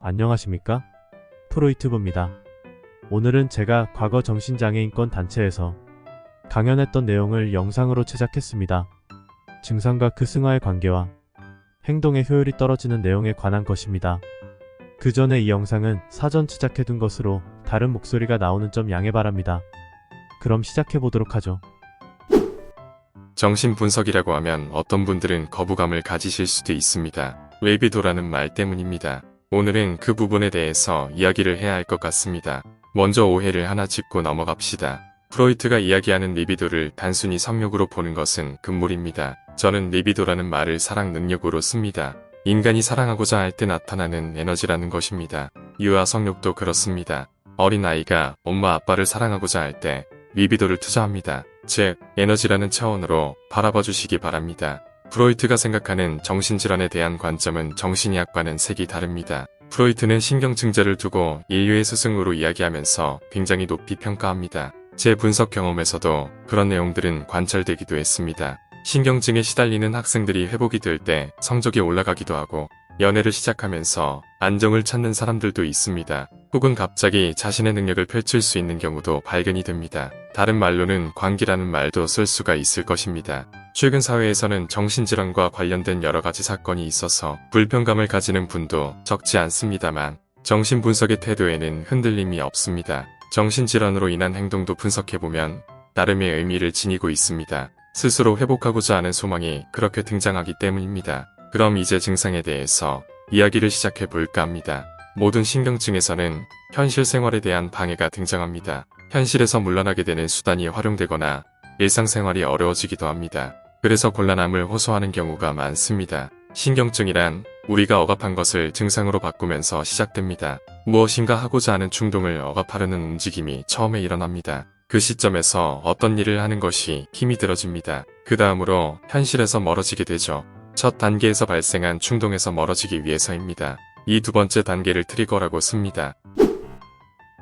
안녕하십니까? 프로이트브입니다. 오늘은 제가 과거 정신장애인권 단체에서 강연했던 내용을 영상으로 제작했습니다. 증상과 그 승화의 관계와 행동의 효율이 떨어지는 내용에 관한 것입니다. 그 전에 이 영상은 사전 제작해둔 것으로 다른 목소리가 나오는 점 양해 바랍니다. 그럼 시작해보도록 하죠. 정신분석이라고 하면 어떤 분들은 거부감을 가지실 수도 있습니다. 웨이비도라는 말 때문입니다. 오늘은 그 부분에 대해서 이야기를 해야 할 것 같습니다. 먼저 오해를 하나 짚고 넘어갑시다. 프로이트가 이야기하는 리비도를 단순히 성욕으로 보는 것은 금물입니다. 저는 리비도라는 말을 사랑 능력으로 씁니다. 인간이 사랑하고자 할 때 나타나는 에너지라는 것입니다. 유아 성욕도 그렇습니다. 어린 아이가 엄마 아빠를 사랑하고자 할 때 리비도를 투자합니다. 즉, 에너지라는 차원으로 바라봐 주시기 바랍니다. 프로이트가 생각하는 정신질환에 대한 관점은 정신의학과는 색이 다릅니다. 프로이트는 신경증자를 두고 인류의 스승으로 이야기하면서 굉장히 높이 평가합니다. 제 분석 경험에서도 그런 내용들은 관찰되기도 했습니다. 신경증에 시달리는 학생들이 회복이 될 때 성적이 올라가기도 하고 연애를 시작하면서 안정을 찾는 사람들도 있습니다. 혹은 갑자기 자신의 능력을 펼칠 수 있는 경우도 발견이 됩니다. 다른 말로는 광기라는 말도 쓸 수가 있을 것입니다. 최근 사회에서는 정신질환과 관련된 여러가지 사건이 있어서 불편감을 가지는 분도 적지 않습니다만 정신분석의 태도에는 흔들림이 없습니다. 정신질환으로 인한 행동도 분석해보면 나름의 의미를 지니고 있습니다. 스스로 회복하고자 하는 소망이 그렇게 등장하기 때문입니다. 그럼 이제 증상에 대해서 이야기를 시작해볼까 합니다. 모든 신경증에서는 현실 생활에 대한 방해가 등장합니다. 현실에서 물러나게 되는 수단이 활용되거나 일상생활이 어려워지기도 합니다. 그래서 곤란함을 호소하는 경우가 많습니다. 신경증이란 우리가 억압한 것을 증상으로 바꾸면서 시작됩니다. 무엇인가 하고자 하는 충동을 억압하려는 움직임이 처음에 일어납니다. 그 시점에서 어떤 일을 하는 것이 힘이 들어집니다. 그 다음으로 현실에서 멀어지게 되죠. 첫 단계에서 발생한 충동에서 멀어지기 위해서입니다. 이 두 번째 단계를 트리거라고 씁니다.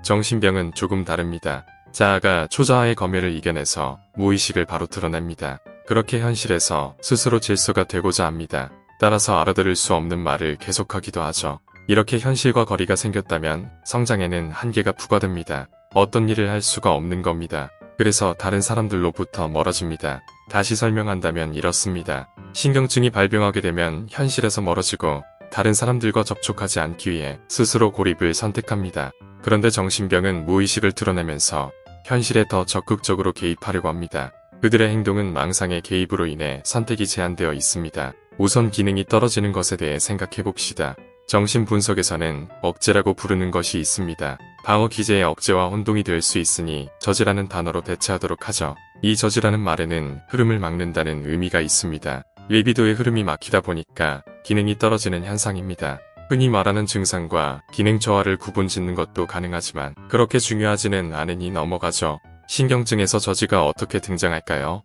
정신병은 조금 다릅니다. 자아가 초자아의 검열을 이겨내서 무의식을 바로 드러냅니다. 그렇게 현실에서 스스로 질서가 되고자 합니다. 따라서 알아들을 수 없는 말을 계속하기도 하죠. 이렇게 현실과 거리가 생겼다면 성장에는 한계가 부과됩니다. 어떤 일을 할 수가 없는 겁니다. 그래서 다른 사람들로부터 멀어집니다. 다시 설명한다면 이렇습니다. 신경증이 발병하게 되면 현실에서 멀어지고 다른 사람들과 접촉하지 않기 위해 스스로 고립을 선택합니다. 그런데 정신병은 무의식을 드러내면서 현실에 더 적극적으로 개입하려고 합니다. 그들의 행동은 망상의 개입으로 인해 선택이 제한되어 있습니다. 우선 기능이 떨어지는 것에 대해 생각해봅시다. 정신분석에서는 억제라고 부르는 것이 있습니다. 방어 기제의 억제와 혼동이 될 수 있으니 저지라는 단어로 대체하도록 하죠. 이 저지라는 말에는 흐름을 막는다는 의미가 있습니다. 리비도의 흐름이 막히다 보니까 기능이 떨어지는 현상입니다. 흔히 말하는 증상과 기능 저하를 구분짓는 것도 가능하지만 그렇게 중요하지는 않으니 넘어가죠. 신경증에서 저지가 어떻게 등장할까요?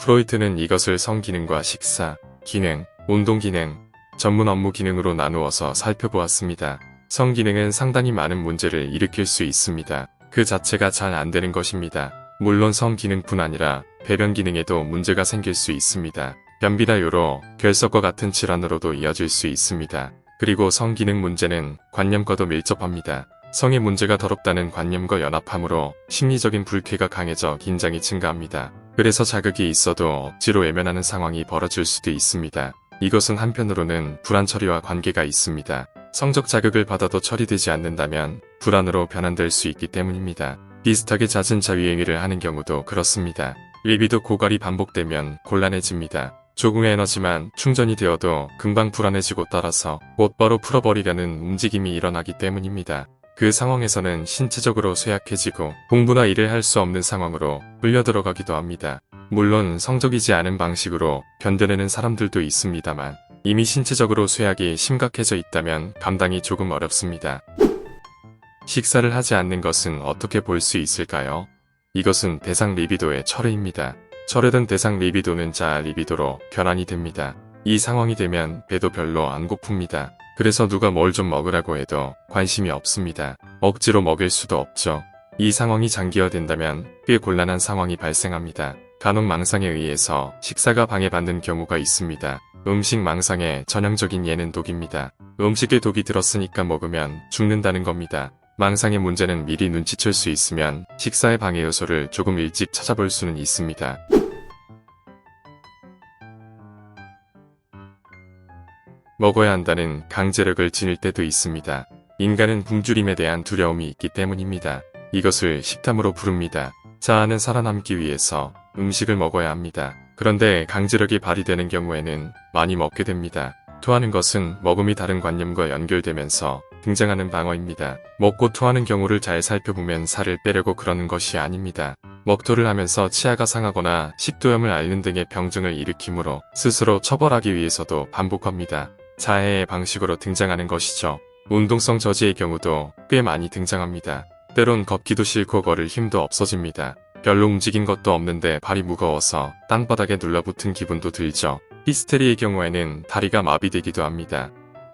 프로이트는 이것을 성기능과 식사, 기능, 운동기능, 전문 업무 기능으로 나누어서 살펴보았습니다. 성기능은 상당히 많은 문제를 일으킬 수 있습니다. 그 자체가 잘 안 되는 것입니다. 물론 성기능뿐 아니라 배변 기능에도 문제가 생길 수 있습니다. 변비나 요로, 결석과 같은 질환으로도 이어질 수 있습니다. 그리고 성기능 문제는 관념과도 밀접합니다. 성의 문제가 더럽다는 관념과 연합하므로 심리적인 불쾌가 강해져 긴장이 증가합니다. 그래서 자극이 있어도 억지로 외면하는 상황이 벌어질 수도 있습니다. 이것은 한편으로는 불안 처리와 관계가 있습니다. 성적 자극을 받아도 처리되지 않는다면 불안으로 변환될 수 있기 때문입니다. 비슷하게 잦은 자위행위를 하는 경우도 그렇습니다. 리비도 고갈이 반복되면 곤란해집니다. 조금의 에너지만 충전이 되어도 금방 불안해지고 따라서 곧바로 풀어버리려는 움직임이 일어나기 때문입니다. 그 상황에서는 신체적으로 쇠약해지고 공부나 일을 할 수 없는 상황으로 끌려 들어가기도 합니다. 물론 성적이지 않은 방식으로 견뎌내는 사람들도 있습니다만 이미 신체적으로 쇠약이 심각해져 있다면 감당이 조금 어렵습니다. 식사를 하지 않는 것은 어떻게 볼 수 있을까요? 이것은 대상 리비도의 철회입니다. 철회된 대상 리비도는 자아 리비도로 변환이 됩니다. 이 상황이 되면 배도 별로 안 고픕니다. 그래서 누가 뭘 좀 먹으라고 해도 관심이 없습니다. 억지로 먹일 수도 없죠. 이 상황이 장기화된다면 꽤 곤란한 상황이 발생합니다. 간혹 망상에 의해서 식사가 방해받는 경우가 있습니다. 음식 망상의 전형적인 예는 독입니다. 음식에 독이 들었으니까 먹으면 죽는다는 겁니다. 망상의 문제는 미리 눈치챌 수 있으면 식사의 방해 요소를 조금 일찍 찾아볼 수는 있습니다. 먹어야 한다는 강제력을 지닐 때도 있습니다. 인간은 굶주림에 대한 두려움이 있기 때문입니다. 이것을 식탐으로 부릅니다. 자아는 살아남기 위해서 음식을 먹어야 합니다. 그런데 강제력이 발휘되는 경우에는 많이 먹게 됩니다. 토하는 것은 먹음이 다른 관념과 연결되면서 등장하는 방어입니다. 먹고 토하는 경우를 잘 살펴보면 살을 빼려고 그러는 것이 아닙니다. 먹토를 하면서 치아가 상하거나 식도염을 앓는 등의 병증을 일으키므로 스스로 처벌하기 위해서도 반복합니다. 자해의 방식으로 등장하는 것이죠. 운동성 저지의 경우도 꽤 많이 등장합니다. 때론 걷기도 싫고 걸을 힘도 없어집니다. 별로 움직인 것도 없는데 발이 무거워서 땅바닥에 눌러붙은 기분도 들죠. 히스테리의 경우에는 다리가 마비되기도 합니다.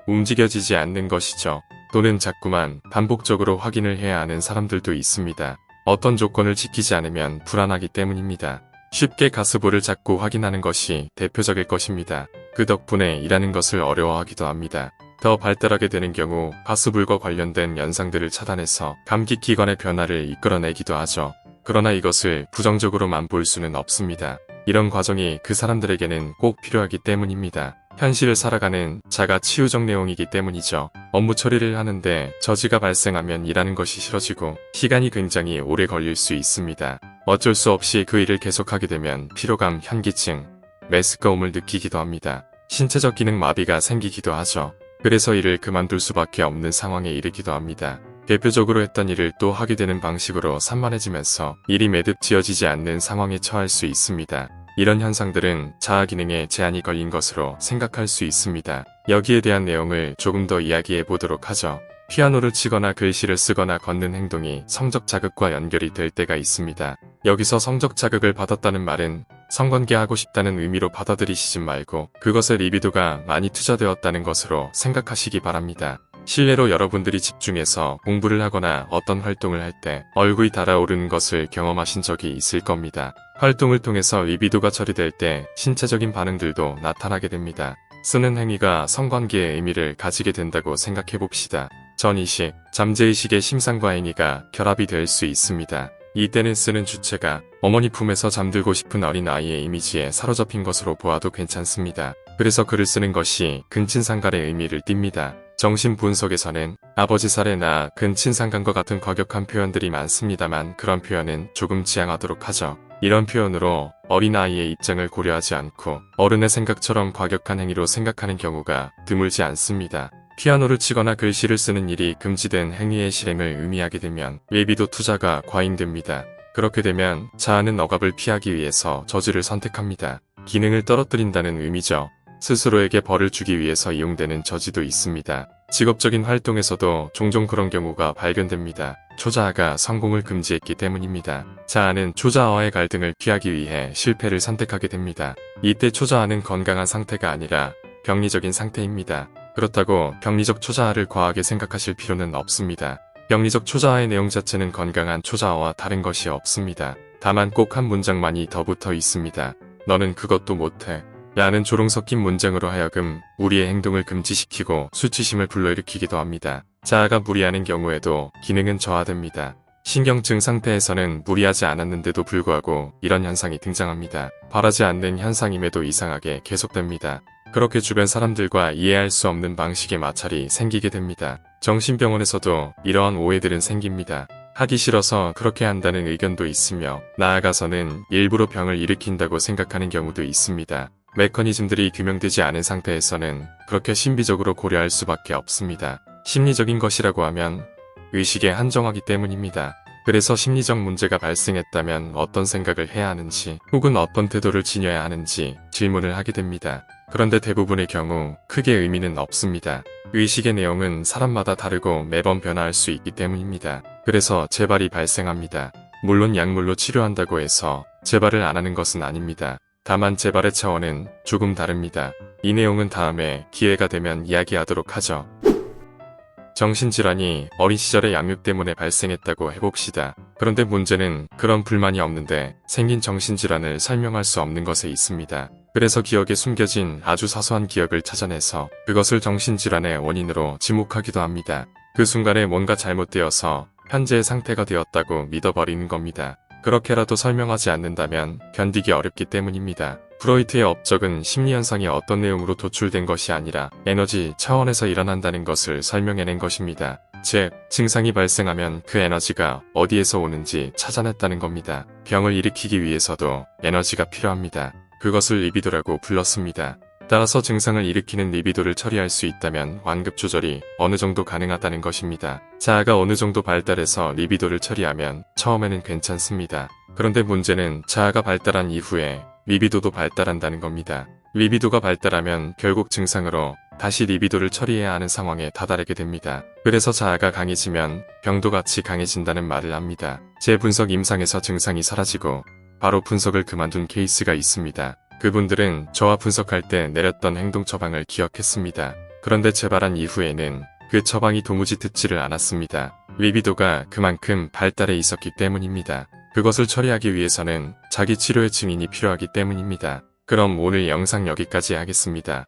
움직여지지 않는 것이죠. 또는 자꾸만 반복적으로 확인을 해야 하는 사람들도 있습니다. 어떤 조건을 지키지 않으면 불안하기 때문입니다. 쉽게 가스볼을 자꾸 확인하는 것이 대표적일 것입니다. 그 덕분에 일하는 것을 어려워하기도 합니다. 더 발달하게 되는 경우 가스불과 관련된 현상들을 차단해서 감기기관의 변화를 이끌어내기도 하죠. 그러나 이것을 부정적으로만 볼 수는 없습니다. 이런 과정이 그 사람들에게는 꼭 필요하기 때문입니다. 현실을 살아가는 자가 치유적 내용이기 때문이죠. 업무 처리를 하는데 저지가 발생하면 일하는 것이 싫어지고 시간이 굉장히 오래 걸릴 수 있습니다. 어쩔 수 없이 그 일을 계속하게 되면 피로감, 현기증, 메스꺼움을 느끼기도 합니다. 신체적 기능 마비가 생기기도 하죠. 그래서 일을 그만둘 수밖에 없는 상황에 이르기도 합니다. 대표적으로 했던 일을 또 하게 되는 방식으로 산만해지면서 일이 매듭 지어지지 않는 상황에 처할 수 있습니다. 이런 현상들은 자아 기능에 제한이 걸린 것으로 생각할 수 있습니다. 여기에 대한 내용을 조금 더 이야기해 보도록 하죠. 피아노를 치거나 글씨를 쓰거나 걷는 행동이 성적 자극과 연결이 될 때가 있습니다. 여기서 성적 자극을 받았다는 말은 성관계하고 싶다는 의미로 받아들이시지 말고 그것에 리비도가 많이 투자되었다는 것으로 생각하시기 바랍니다. 실례로 여러분들이 집중해서 공부를 하거나 어떤 활동을 할 때 얼굴이 달아오르는 것을 경험하신 적이 있을 겁니다. 활동을 통해서 리비도가 처리될 때 신체적인 반응들도 나타나게 됩니다. 쓰는 행위가 성관계의 의미를 가지게 된다고 생각해 봅시다. 전의식, 잠재의식의 심상과 행위가 결합이 될 수 있습니다. 이때는 쓰는 주체가 어머니 품에서 잠들고 싶은 어린아이의 이미지에 사로잡힌 것으로 보아도 괜찮습니다. 그래서 글을 쓰는 것이 근친상간의 의미를 띱니다. 정신분석에서는 아버지 살해나 근친상간과 같은 과격한 표현들이 많습니다만 그런 표현은 조금 지양하도록 하죠. 이런 표현으로 어린아이의 입장을 고려하지 않고 어른의 생각처럼 과격한 행위로 생각하는 경우가 드물지 않습니다. 피아노를 치거나 글씨를 쓰는 일이 금지된 행위의 실행을 의미하게 되면 예비도 투자가 과잉됩니다. 그렇게 되면 자아는 억압을 피하기 위해서 저지를 선택합니다. 기능을 떨어뜨린다는 의미죠. 스스로에게 벌을 주기 위해서 이용되는 저지도 있습니다. 직업적인 활동에서도 종종 그런 경우가 발견됩니다. 초자아가 성공을 금지했기 때문입니다. 자아는 초자아와의 갈등을 피하기 위해 실패를 선택하게 됩니다. 이때 초자아는 건강한 상태가 아니라 병리적인 상태입니다. 그렇다고 병리적 초자아를 과하게 생각하실 필요는 없습니다. 병리적 초자아의 내용 자체는 건강한 초자아와 다른 것이 없습니다. 다만 꼭 한 문장만이 더 붙어 있습니다. 너는 그것도 못해. 라는 조롱 섞인 문장으로 하여금 우리의 행동을 금지시키고 수치심을 불러일으키기도 합니다. 자아가 무리하는 경우에도 기능은 저하됩니다. 신경증 상태에서는 무리하지 않았는데도 불구하고 이런 현상이 등장합니다. 바라지 않는 현상임에도 이상하게 계속됩니다. 그렇게 주변 사람들과 이해할 수 없는 방식의 마찰이 생기게 됩니다. 정신병원에서도 이러한 오해들은 생깁니다. 하기 싫어서 그렇게 한다는 의견도 있으며 나아가서는 일부러 병을 일으킨다고 생각하는 경우도 있습니다. 메커니즘들이 규명되지 않은 상태에서는 그렇게 신비적으로 고려할 수밖에 없습니다. 심리적인 것이라고 하면 의식에 한정하기 때문입니다. 그래서 심리적 문제가 발생했다면 어떤 생각을 해야 하는지 혹은 어떤 태도를 지녀야 하는지 질문을 하게 됩니다. 그런데 대부분의 경우 크게 의미는 없습니다. 의식의 내용은 사람마다 다르고 매번 변화할 수 있기 때문입니다. 그래서 재발이 발생합니다. 물론 약물로 치료한다고 해서 재발을 안 하는 것은 아닙니다. 다만 재발의 차원은 조금 다릅니다. 이 내용은 다음에 기회가 되면 이야기하도록 하죠. 정신질환이 어린 시절의 양육 때문에 발생했다고 해봅시다. 그런데 문제는 그런 불만이 없는데 생긴 정신질환을 설명할 수 없는 것에 있습니다. 그래서 기억에 숨겨진 아주 사소한 기억을 찾아내서 그것을 정신질환의 원인으로 지목하기도 합니다. 그 순간에 뭔가 잘못되어서 현재의 상태가 되었다고 믿어버리는 겁니다. 그렇게라도 설명하지 않는다면 견디기 어렵기 때문입니다. 프로이트의 업적은 심리현상이 어떤 내용으로 도출된 것이 아니라 에너지 차원에서 일어난다는 것을 설명해낸 것입니다. 즉, 증상이 발생하면 그 에너지가 어디에서 오는지 찾아냈다는 겁니다. 병을 일으키기 위해서도 에너지가 필요합니다. 그것을 리비도라고 불렀습니다. 따라서 증상을 일으키는 리비도를 처리할 수 있다면 완급 조절이 어느 정도 가능하다는 것입니다. 자아가 어느 정도 발달해서 리비도를 처리하면 처음에는 괜찮습니다. 그런데 문제는 자아가 발달한 이후에 리비도도 발달한다는 겁니다. 리비도가 발달하면 결국 증상으로 다시 리비도를 처리해야 하는 상황에 다다르게 됩니다. 그래서 자아가 강해지면 병도 같이 강해진다는 말을 합니다. 제 분석 임상에서 증상이 사라지고 바로 분석을 그만둔 케이스가 있습니다. 그분들은 저와 분석할 때 내렸던 행동 처방을 기억했습니다. 그런데 재발한 이후에는 그 처방이 도무지 듣지를 않았습니다. 리비도가 그만큼 발달해 있었기 때문입니다. 그것을 처리하기 위해서는 자기 치료의 증인이 필요하기 때문입니다. 그럼 오늘 영상 여기까지 하겠습니다.